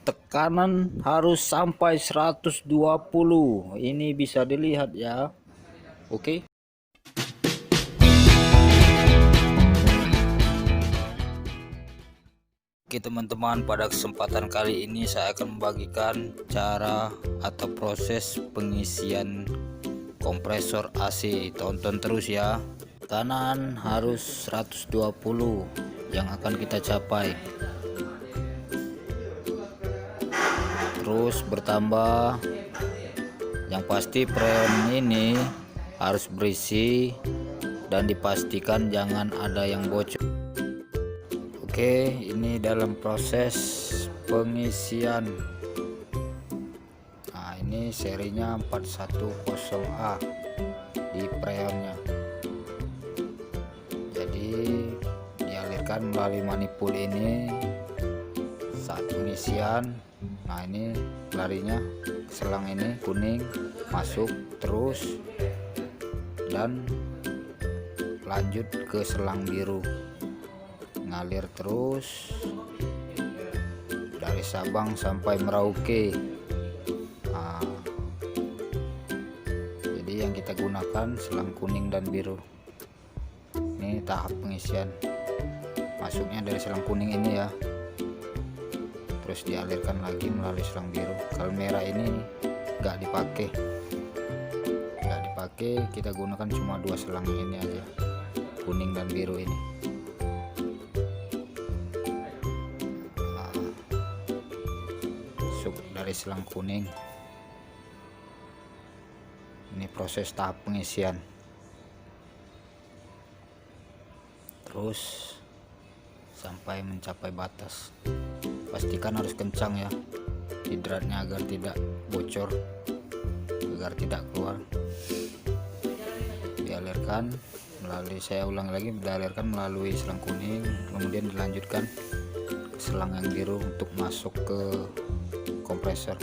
tekanan harus sampai 120. Ini bisa dilihat ya. Oke. Oke teman-teman, pada kesempatan kali ini saya akan membagikan cara atau proses pengisian kompresor AC. Tonton terus ya. Tekanan harus 120 yang akan kita capai. Terus bertambah. Yang pasti freon ini harus berisi dan dipastikan jangan ada yang bocor. Oke, ini dalam proses pengisian. Nah, ini serinya 410A di freonnya. Jadi dialirkan melalui manifold ini saat pengisian. Nah, ini larinya selang ini kuning masuk terus dan lanjut ke selang biru, ngalir terus dari Sabang sampai Merauke. Nah, jadi yang kita gunakan selang kuning dan biru. Ini tahap pengisian, masuknya dari selang kuning ini ya, terus dialirkan lagi melalui selang biru. Kalau merah ini nggak dipakai, kita gunakan cuma dua selang ini aja, kuning dan biru ini. Masuk dari selang kuning. Ini proses tahap pengisian. Terus sampai mencapai batas. Pastikan harus kencang ya hidratnya agar tidak bocor, agar tidak keluar. Dialirkan melalui, saya ulang lagi, dialirkan melalui selang kuning, kemudian dilanjutkan ke selang yang biru untuk masuk ke kompresor.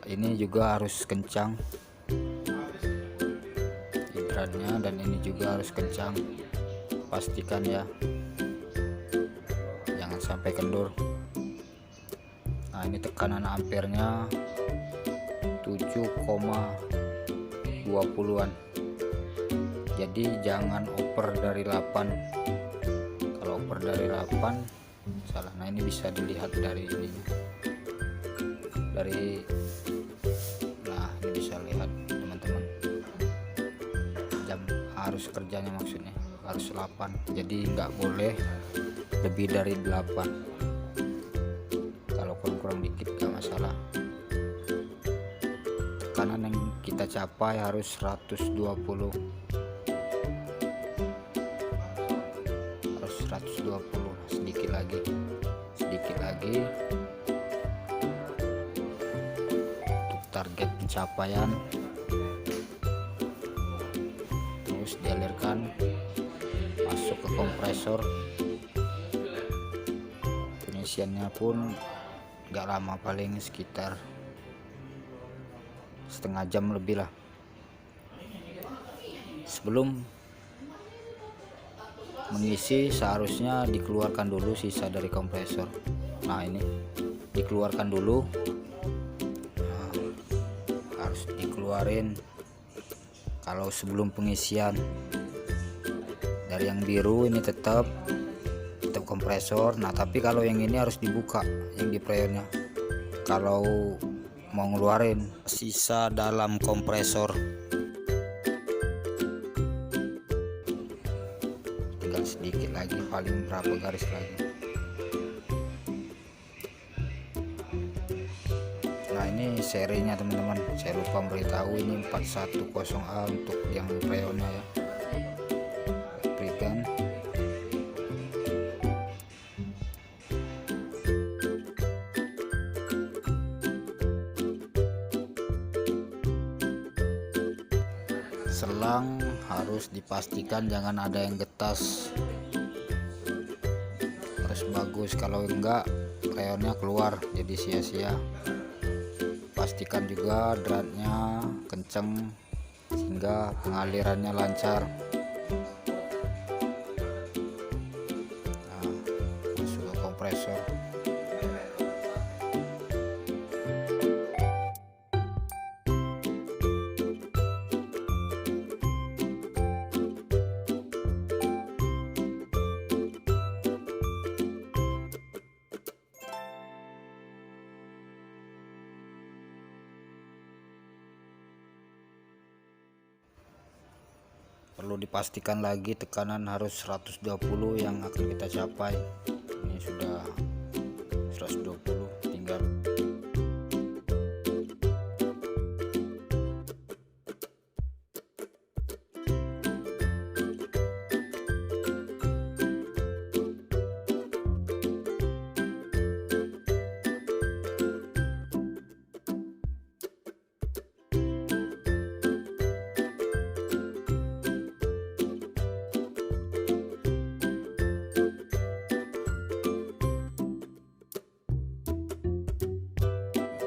Ini juga harus kencang hidratnya, dan ini juga harus kencang. Pastikan ya, jangan sampai kendur. Nah, ini tekanan ampernya 7,20-an. Jadi jangan oper dari 8. Kalau oper dari 8 salah. Nah, ini bisa dilihat dari ininya. Nah, ini bisa lihat teman-teman. Jam harus kerjanya maksudnya harus 8. Jadi nggak boleh lebih dari 8. Kalau kurang dikit gak masalah. Tekanan yang kita capai harus 120. Harus 120. Sedikit lagi. Untuk target pencapaian. Terus dialirkan masuk ke kompresor. Pengisiannya pun gak lama, paling sekitar setengah jam lebih lah. Sebelum mengisi seharusnya dikeluarkan dulu sisa dari kompresor. Nah, ini dikeluarkan dulu. Nah, harus dikeluarin kalau sebelum pengisian. Dari yang biru ini tetap kompresor. Nah, tapi kalau yang ini harus dibuka, yang di freonnya, kalau mau ngeluarin sisa dalam kompresor. Tinggal sedikit lagi, paling berapa garis lagi. Nah, ini serinya teman-teman, saya lupa memberitahu, ini 410A untuk yang freonnya ya. Berikan selang harus dipastikan jangan ada yang getas, harus bagus. Kalau enggak freonnya keluar jadi sia-sia. Pastikan juga dratnya kenceng sehingga pengalirannya lancar. Nah, masuk ke kompresor. Perlu dipastikan lagi tekanan harus 120 yang akan kita capai. Ini sudah 120, tinggal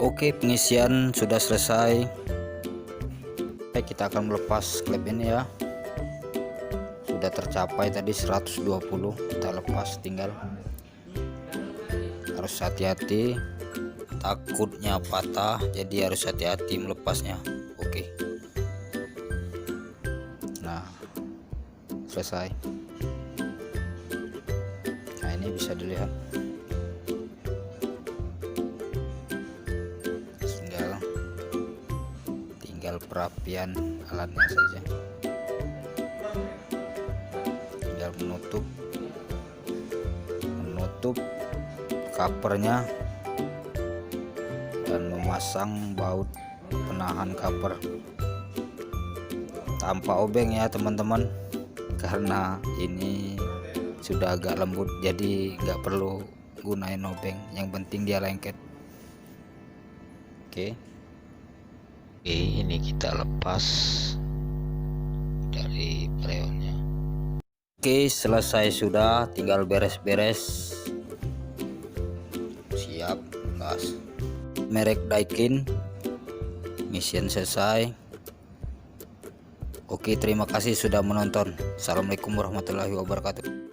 Oke, pengisian sudah selesai. Kita akan melepas klep ini ya. Sudah tercapai tadi 120, kita lepas, tinggal harus hati-hati, takutnya patah, jadi harus hati-hati melepasnya. Oke, nah selesai. Nah ini bisa dilihat, tinggal perapian alatnya saja, tinggal menutup covernya dan memasang baut penahan cover tanpa obeng ya teman-teman, karena ini sudah agak lembut jadi nggak perlu gunain obeng, yang penting dia lengket. Oke, ini kita lepas dari freonnya. Oke, selesai sudah, tinggal beres-beres. Siap, lepas. Merek Daikin, mission selesai. Oke, terima kasih sudah menonton. Assalamualaikum warahmatullahi wabarakatuh.